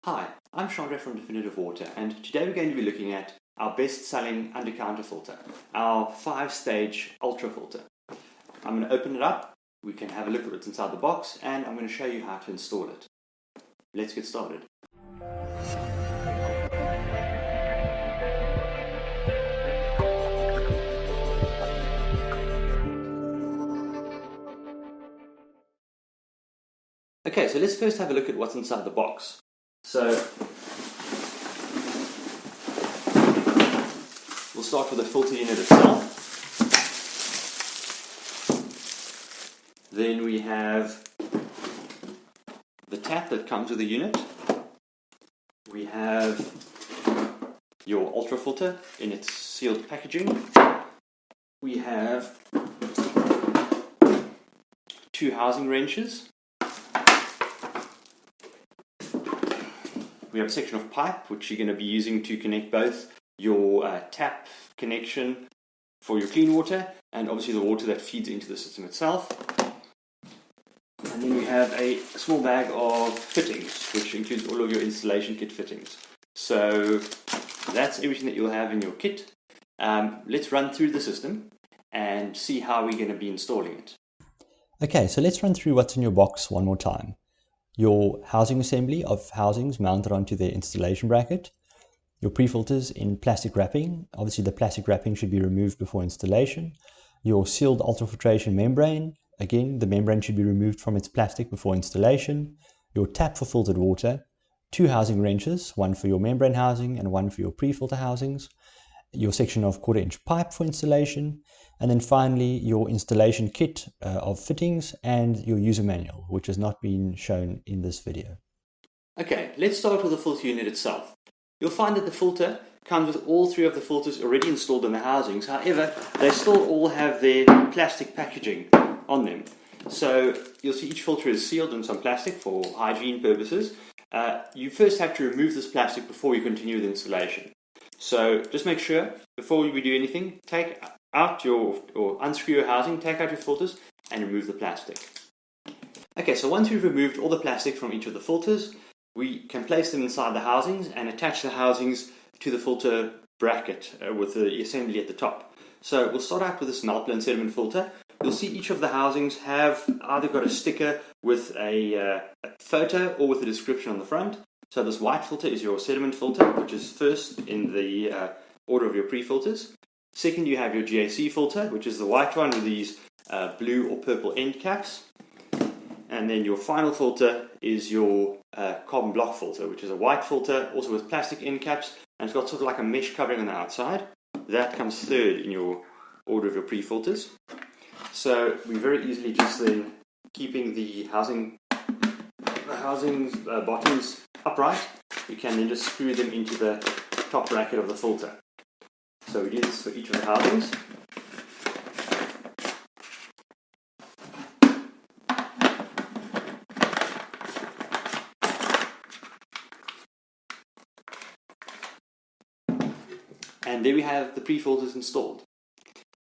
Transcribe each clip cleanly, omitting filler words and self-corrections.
Hi, I'm Chandra from Definitive Water, and today we're going to be looking at our best-selling under-counter filter, our 5-stage ultra filter. I'm going to open it up, we can have a look at what's inside the box, and I'm going to show you how to install it. Let's get started. Okay, so let's first have a look at what's inside the box. So we'll start with the filter unit itself. Then we have the tap that comes with the unit. We have your ultra filter in its sealed packaging. We have 2 housing wrenches. We have a section of pipe which you're going to be using to connect both your tap connection for your clean water and obviously the water that feeds into the system itself. And then we have a small bag of fittings which includes all of your installation kit fittings. So that's everything that you'll have in your kit. Let's run through the system and see how we're going to be installing it. Okay, so let's run through what's in your box one more time. Your housing assembly of housings mounted onto the installation bracket, your pre-filters in plastic wrapping, obviously the plastic wrapping should be removed before installation, your sealed ultrafiltration membrane, again the membrane should be removed from its plastic before installation, your tap for filtered water, 2 housing wrenches, one for your membrane housing and one for your pre-filter housings, your section of 1/4-inch pipe for installation, and then finally your installation kit of fittings and your user manual, which has not been shown in this video. Okay, let's start with the filter unit itself. You'll find that the filter comes with all 3 of the filters already installed in the housings. However, they still all have their plastic packaging on them. So you'll see each filter is sealed in some plastic for hygiene purposes. You first have to remove this plastic before you continue with installation. So just make sure before we do anything, take out or unscrew your housing, take out your filters and remove the plastic. Okay, so once we've removed all the plastic from each of the filters, we can place them inside the housings and attach the housings to the filter bracket with the assembly at the top. So we'll start out with this melt blown sediment filter. You'll see each of the housings have either got a sticker with a photo or with a description on the front. So this white filter is your sediment filter, which is first in the order of your pre-filters. Second, you have your GAC filter, which is the white one with these blue or purple end caps. And then your final filter is your carbon block filter, which is a white filter, also with plastic end caps, and it's got sort of like a mesh covering on the outside. That comes third in your order of your pre-filters. So we very easily just then keeping the housings bottoms upright, you can then just screw them into the top bracket of the filter. So we do this for each of the housings. And there we have the pre-filters installed.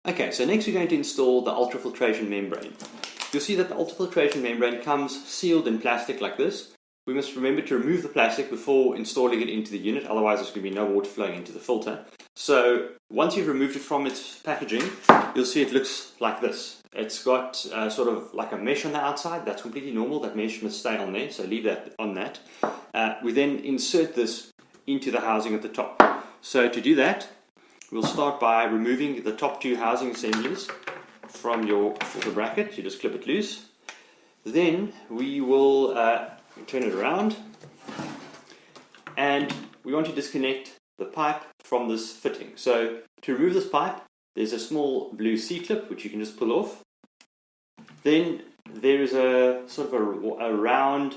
Okay, so next we're going to install the ultrafiltration membrane. You'll see that the ultrafiltration membrane comes sealed in plastic like this. We must remember to remove the plastic before installing it into the unit, otherwise there's going to be no water flowing into the filter. So once you've removed it from its packaging, you'll see it looks like this. It's got sort of like a mesh on the outside. That's completely normal. That mesh must stay on there, so leave that on that. We then insert this into the housing at the top. So to do that, we'll start by removing the top 2 housing assemblies from your filter bracket. You just clip it loose. Then we will turn it around and we want to disconnect the pipe from this fitting. So to remove this pipe, there's a small blue C-clip which you can just pull off. Then there is a sort of a round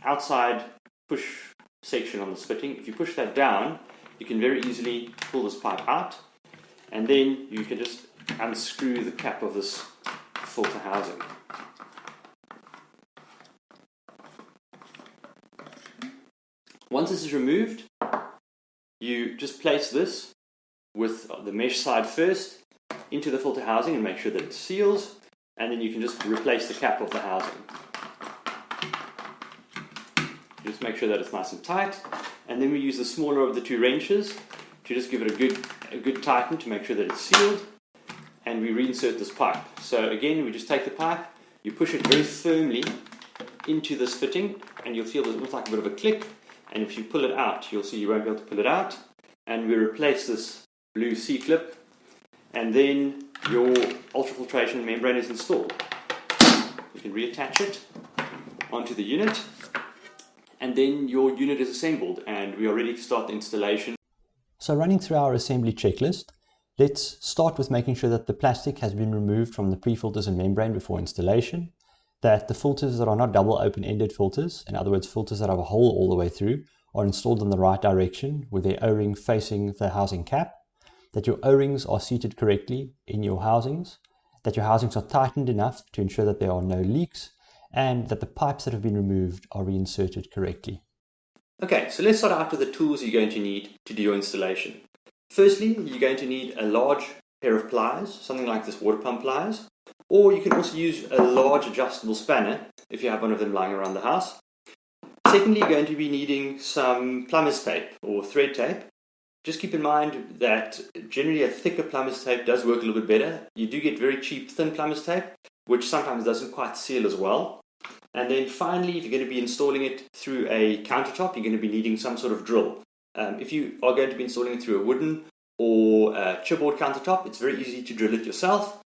outside push section on this fitting. If you push that down, you can very easily pull this pipe out, and then you can just unscrew the cap of this filter housing. Once this is removed, you just place this with the mesh side first into the filter housing and make sure that it seals, and then you can just replace the cap of the housing. Just make sure that it's nice and tight. And then we use the smaller of the two wrenches to just give it a good tighten to make sure that it's sealed. And we reinsert this pipe. So again, we just take the pipe, you push it very firmly into this fitting, and you'll feel it looks like a bit of a click. And if you pull it out, you'll see you won't be able to pull it out. And we replace this blue C-clip, and then your ultrafiltration membrane is installed. You can reattach it onto the unit, and then your unit is assembled, and we are ready to start the installation. So running through our assembly checklist, let's start with making sure that the plastic has been removed from the pre-filters and membrane before installation, that the filters that are not double open-ended filters, in other words filters that have a hole all the way through, are installed in the right direction with their O-ring facing the housing cap, that your O-rings are seated correctly in your housings, that your housings are tightened enough to ensure that there are no leaks, and that the pipes that have been removed are reinserted correctly. Okay, so let's start out with the tools you're going to need to do your installation. Firstly, you're going to need a large pair of pliers, something like this water pump pliers, or you can also use a large adjustable spanner if you have one of them lying around the house. Secondly, you're going to be needing some plumber's tape or thread tape. Just keep in mind that generally a thicker plumber's tape does work a little bit better. You do get very cheap thin plumber's tape, which sometimes doesn't quite seal as well. And then finally, if you're going to be installing it through a countertop, you're going to be needing some sort of drill. If you are going to be installing it through a wooden or a chipboard countertop, it's very easy to drill it yourself.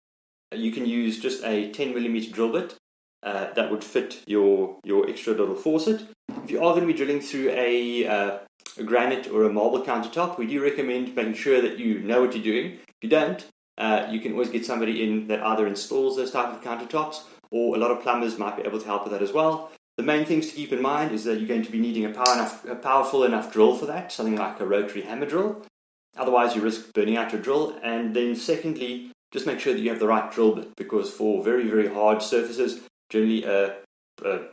You can use just a 10mm drill bit that would fit your extra little faucet. If you are going to be drilling through a granite or a marble countertop, we do recommend making sure that you know what you're doing. If you don't, you can always get somebody in that either installs those type of countertops, or a lot of plumbers might be able to help with that as well. The main things to keep in mind is that you're going to be needing a powerful enough drill for that, something like a rotary hammer drill. Otherwise you risk burning out your drill. And then secondly, just make sure that you have the right drill bit, because for very, very hard surfaces, generally a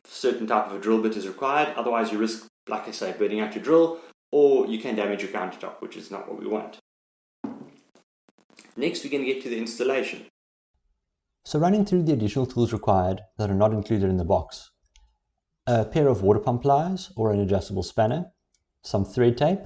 certain type of a drill bit is required. Otherwise you risk, like I say, burning out your drill, or you can damage your countertop, which is not what we want. Next, we're going to get to the installation. So running through the additional tools required that are not included in the box: a pair of water pump pliers or an adjustable spanner, some thread tape,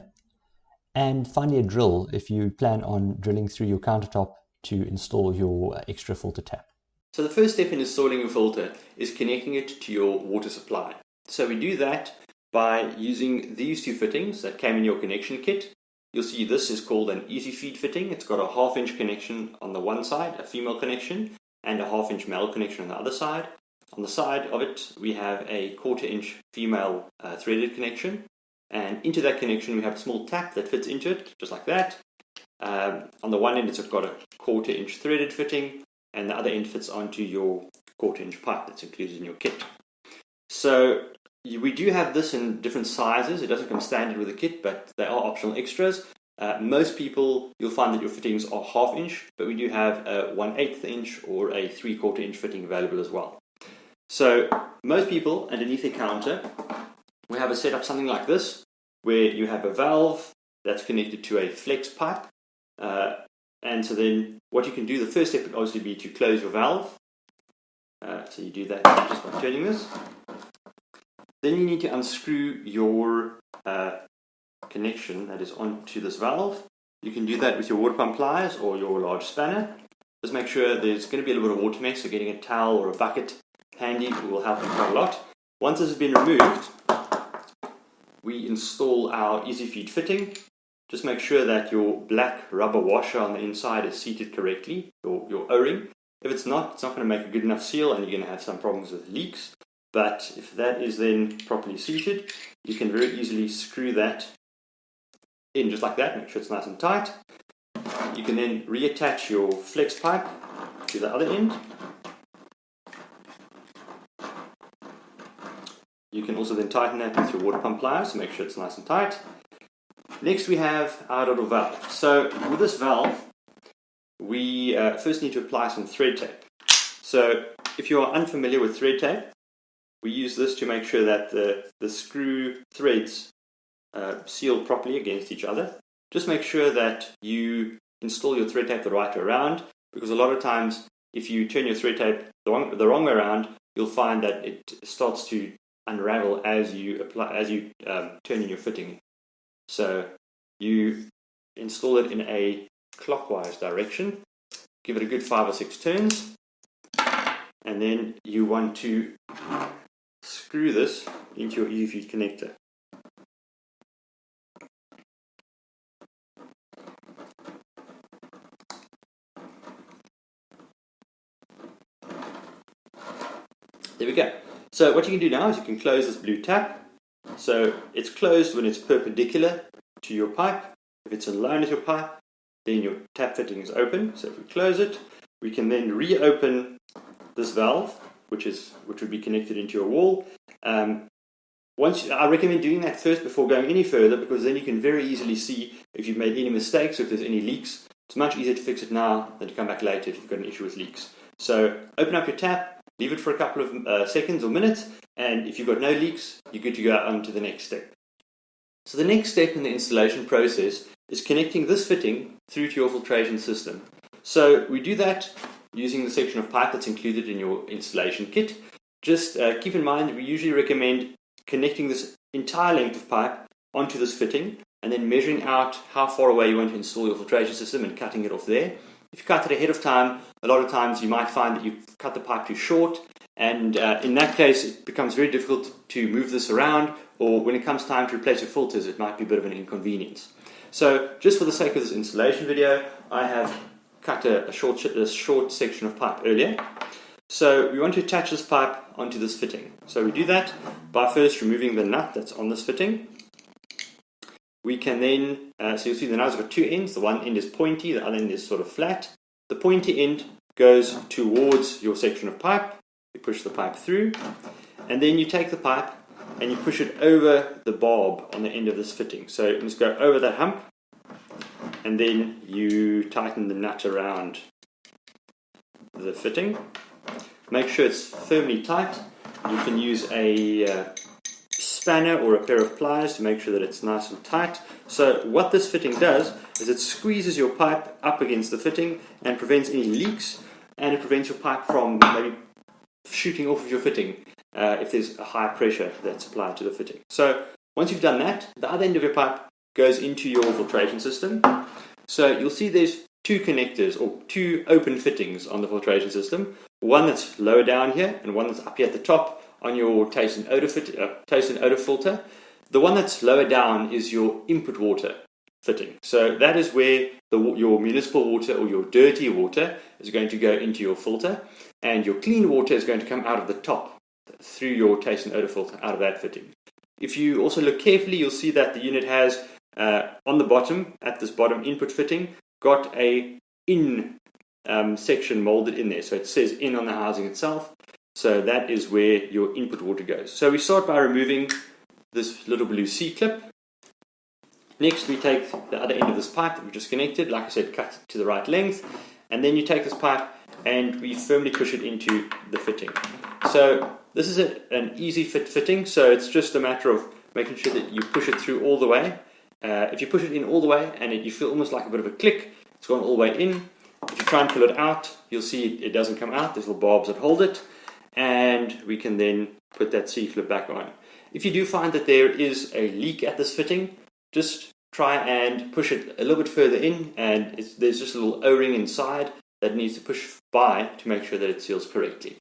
and finally a drill if you plan on drilling through your countertop to install your extra filter tap. So the first step in installing your filter is connecting it to your water supply. So we do that by using these two fittings that came in your connection kit. You'll see this is called an easy feed fitting. It's got a 1/2 inch connection on the one side, a female connection, and a 1/2 inch male connection on the other side. On the side of it, we have a 1/4 inch female threaded connection, and into that connection we have a small tap that fits into it, just like that. On the one end it's got a 1/4 inch threaded fitting, and the other end fits onto your 1/4 inch pipe that's included in your kit. So we do have this in different sizes. It doesn't come standard with the kit, but they are optional extras. Most people, you'll find that your fittings are 1/2 inch, but we do have a 1/8 inch or a 3/4 inch fitting available as well. So most people, underneath their counter, we have a setup something like this, where you have a valve that's connected to a flex pipe. And so then what you can do, the first step would obviously be to close your valve. So you do that just by turning this. Then you need to unscrew your connection that is onto this valve. You can do that with your water pump pliers or your large spanner. Just make sure there's going to be a little bit of water mess, so getting a towel or a bucket handy will help you quite a lot. Once this has been removed, we install our easy feed fitting. Just make sure that your black rubber washer on the inside is seated correctly, your O-ring. If it's not going to make a good enough seal, and you're going to have some problems with leaks. But if that is then properly seated, you can very easily screw that in just like that. Make sure it's nice and tight. You can then reattach your flex pipe to the other end. You can also then tighten that with your water pump pliers to make sure it's nice and tight. Next we have our little valve. So with this valve, we first need to apply some thread tape. So if you are unfamiliar with thread tape, we use this to make sure that the screw threads seal properly against each other. Just make sure that you install your thread tape the right way around, because a lot of times if you turn your thread tape the wrong way around, you'll find that it starts to unravel as you turn in your fitting. So you install it in a clockwise direction, give it a good 5 or 6 turns, and then you want to screw this into your UV connector. There we go. So what you can do now is you can close this blue tap. So it's closed when it's perpendicular to your pipe. If it's in line with your pipe, then your tap fitting is open. So if we close it, we can then reopen this valve, which would be connected into your wall. I recommend doing that first before going any further, because then you can very easily see if you've made any mistakes or if there's any leaks. It's much easier to fix it now than to come back later if you've got an issue with leaks. So open up your tap, leave it for a couple of seconds or minutes, and if you've got no leaks, you're good to go on to the next step. So the next step in the installation process is connecting this fitting through to your filtration system. So we do that using the section of pipe that's included in your installation kit. Just keep in mind that we usually recommend connecting this entire length of pipe onto this fitting and then measuring out how far away you want to install your filtration system and cutting it off there. If you cut it ahead of time, a lot of times you might find that you've cut the pipe too short, and in that case it becomes very difficult to move this around, or when it comes time to replace your filters it might be a bit of an inconvenience. So just for the sake of this installation video, I have cut a short section of pipe earlier. So we want to attach this pipe onto this fitting. So we do that by first removing the nut that's on this fitting. We can then, so you'll see the nut's got two ends. The one end is pointy, the other end is sort of flat. The pointy end goes towards your section of pipe. You push the pipe through, and then you take the pipe and you push it over the barb on the end of this fitting. So you must go over that hump, and then you tighten the nut around the fitting. Make sure it's firmly tight. You can use a spanner or a pair of pliers to make sure that it's nice and tight. So what this fitting does is it squeezes your pipe up against the fitting and prevents any leaks, and it prevents your pipe from maybe shooting off of your fitting if there's a high pressure that's applied to the fitting. So once you've done that, the other end of your pipe goes into your filtration system. So you'll see there's two connectors or two open fittings on the filtration system. One that's lower down here and one that's up here at the top on your taste and odor filter. The one that's lower down is your input water fitting. So that is where your municipal water or your dirty water is going to go into your filter, and your clean water is going to come out of the top through your taste and odor filter out of that fitting. If you also look carefully, you'll see that the unit has on the bottom, at this bottom input fitting, got a in section molded in there. So it says in on the housing itself. So that is where your input water goes. So we start by removing this little blue C-clip. Next we take the other end of this pipe that we just connected, like I said, cut to the right length, and then you take this pipe and we firmly push it into the fitting. So this is an easy fitting, so it's just a matter of making sure that you push it through all the way. If you push it in all the way and you feel almost like a bit of a click, it's gone all the way in. If you try and pull it out, you'll see it doesn't come out. There's little barbs that hold it, and we can then put that C-clip back on. If you do find that there is a leak at this fitting, just try and push it a little bit further in, and there's just a little O-ring inside that needs to push by to make sure that it seals correctly.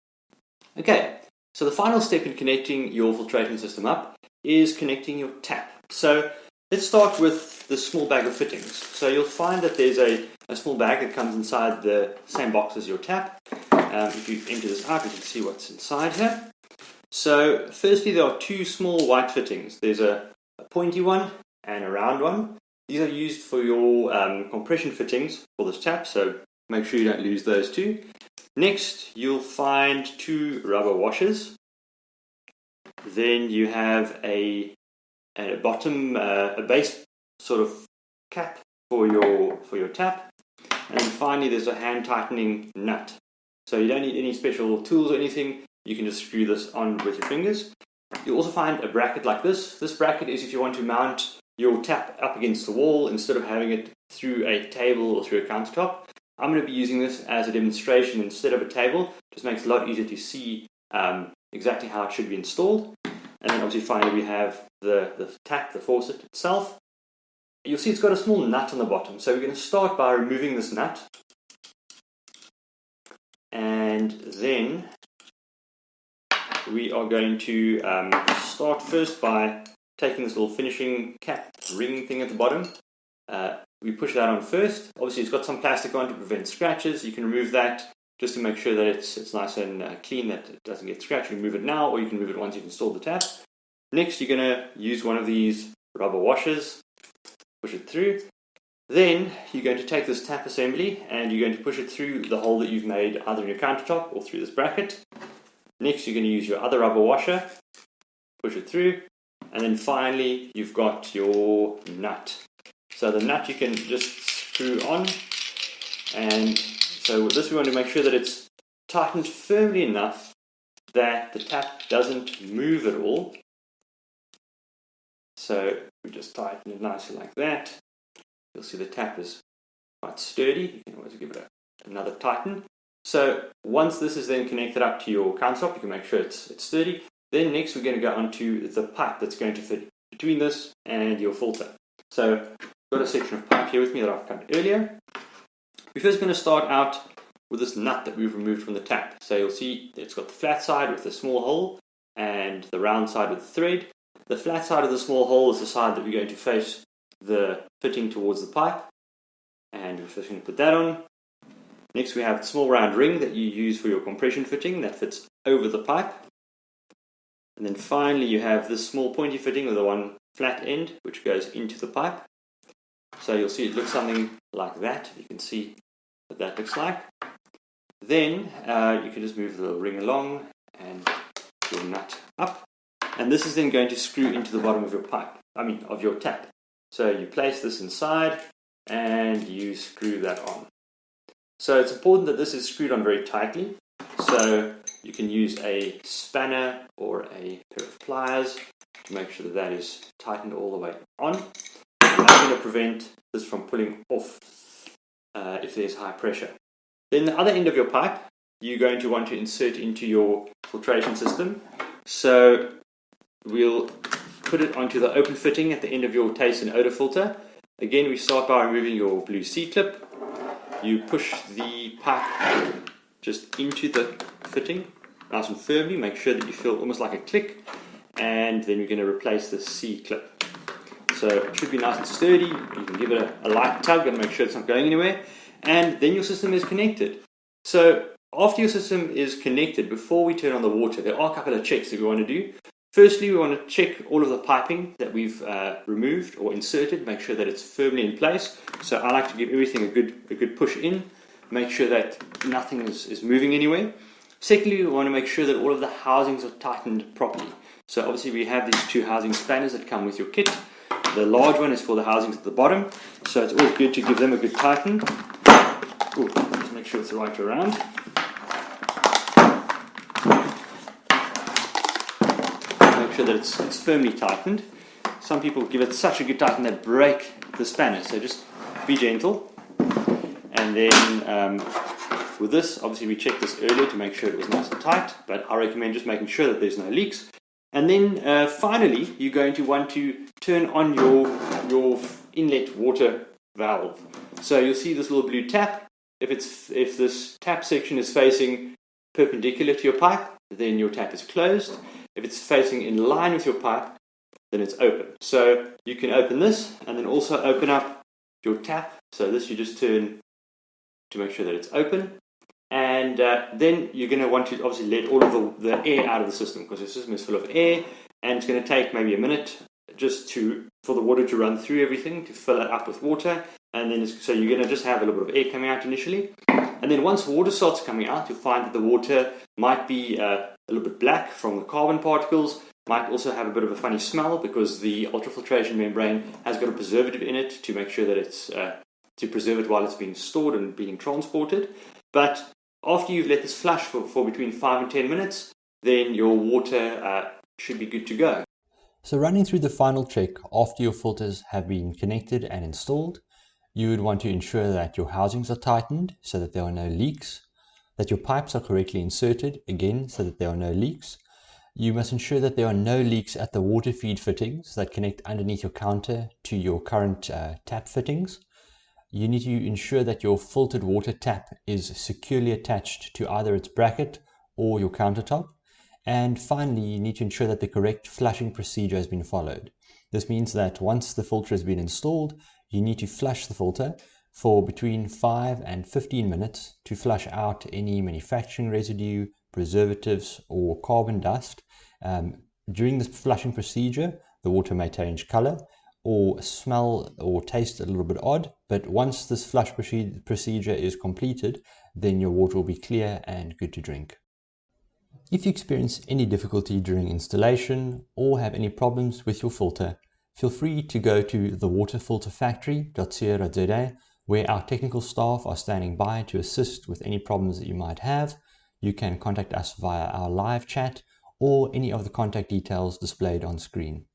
Okay, so the final step in connecting your filtration system up is connecting your tap. So let's start with the small bag of fittings. So you'll find that there's a small bag that comes inside the same box as your tap. If you empty this out, you can see what's inside here. So firstly, there are two small white fittings. There's a pointy one and a round one. These are used for your compression fittings for this tap, so make sure you don't lose those two. Next, you'll find two rubber washers. Then you have a base sort of cap for your tap. And then finally, there's a hand tightening nut. So you don't need any special tools or anything. You can just screw this on with your fingers. You'll also find a bracket like this. This bracket is if you want to mount your tap up against the wall instead of having it through a table or through a countertop. I'm going to be using this as a demonstration instead of a table. It just makes it a lot easier to see exactly how it should be installed. And And then obviously finally we have the tap, the faucet itself. You'll see it's got a small nut on the bottom. So we're going to start by removing this nut. And then we are going to start first by taking this little finishing cap ring thing at the bottom. We push that on first. Obviously it's got some plastic on to prevent scratches. You can remove that just to make sure that it's nice and clean, that it doesn't get scratched. You can remove it now, or you can remove it once you've installed the tap. Next you're going to use one of these rubber washers, push it through. Then you're going to take this tap assembly and you're going to push it through the hole that you've made either in your countertop or through this bracket. Next you're going to use your other rubber washer, push it through, and then finally you've got your nut. So the nut you can just screw on, and so with this we want to make sure that it's tightened firmly enough that the tap doesn't move at all. So we just tighten it nicely like that. You'll see the tap is quite sturdy. You can always give it another tighten. So once this is then connected up to your countertop, you can make sure it's sturdy. Then next we're going to go onto the pipe that's going to fit between this and your filter. So I've got a section of pipe here with me that I've cut earlier. We're first going to start out with this nut that we've removed from the tap. So you'll see it's got the flat side with the small hole and the round side with the thread. The flat side of the small hole is the side that we're going to face the fitting towards the pipe, and we're first going to put that on. Next we have the small round ring that you use for your compression fitting that fits over the pipe, and then finally you have this small pointy fitting with the one flat end which goes into the pipe. So you'll see it looks something like that. You can see what that looks like. Then you can just move the ring along and your nut up, and this is then going to screw into the bottom of your pipe, of your tap. So you place this inside and you screw that on. So it's important that this is screwed on very tightly. So you can use a spanner or a pair of pliers to make sure that that is tightened all the way on. And that's going to prevent this from pulling off if there's high pressure. Then the other end of your pipe, you're going to want to insert into your filtration system. So we'll put it onto the open fitting at the end of your taste and odor filter. Again, we start by removing your blue C-clip. You push the pipe just into the fitting nice and firmly. Make sure that you feel almost like a click, and then we're going to replace the C-clip. So it should be nice and sturdy. You can give it a light tug and make sure it's not going anywhere, and then your system is connected. So after your system is connected, before we turn on the water, there are a couple of checks that we want to do. Firstly, we want to check all of the piping that we've removed or inserted, make sure that it's firmly in place. So I like to give everything a good push in, make sure that nothing is moving anywhere. Secondly, we want to make sure that all of the housings are tightened properly. So obviously we have these two housing spanners that come with your kit. The large one is for the housings at the bottom, so it's always good to give them a good tighten. Ooh, just make sure it's the right way around. Sure that it's firmly tightened. Some people give it such a good tighten that break the spanner, so just be gentle. And then with this, obviously we checked this earlier to make sure it was nice and tight, but I recommend just making sure that there's no leaks. And then finally you're going to want to turn on your inlet water valve. So you'll see this little blue tap. If this tap section is facing perpendicular to your pipe, then your tap is closed. If it's facing in line with your pipe, then it's open. So you can open this and then also open up your tap. So this you just turn to make sure that it's open. And then you're going to want to obviously let all of the air out of the system, because the system is full of air, and it's going to take maybe a minute just for the water to run through everything, to fill it up with water. And then so you're going to just have a little bit of air coming out initially. And then once water starts coming out, you'll find that the water might be a little bit black from the carbon particles, might also have a bit of a funny smell because the ultrafiltration membrane has got a preservative in it to make sure that it's to preserve it while it's being stored and being transported. But after you've let this flush for between 5 and 10 minutes, then your water should be good to go. So running through the final check after your filters have been connected and installed, you would want to ensure that your housings are tightened so that there are no leaks, that your pipes are correctly inserted, again, so that there are no leaks. You must ensure that there are no leaks at the water feed fittings that connect underneath your counter to your current tap fittings. You need to ensure that your filtered water tap is securely attached to either its bracket or your countertop. And finally, you need to ensure that the correct flushing procedure has been followed. This means that once the filter has been installed, you need to flush the filter for between 5 and 15 minutes to flush out any manufacturing residue, preservatives, or carbon dust. During this flushing procedure, the water may change color or smell or taste a little bit odd, but once this flush procedure is completed, then your water will be clear and good to drink. If you experience any difficulty during installation or have any problems with your filter, feel free to go to thewaterfilterfactory.co.za, where our technical staff are standing by to assist with any problems that you might have. You can contact us via our live chat or any of the contact details displayed on screen.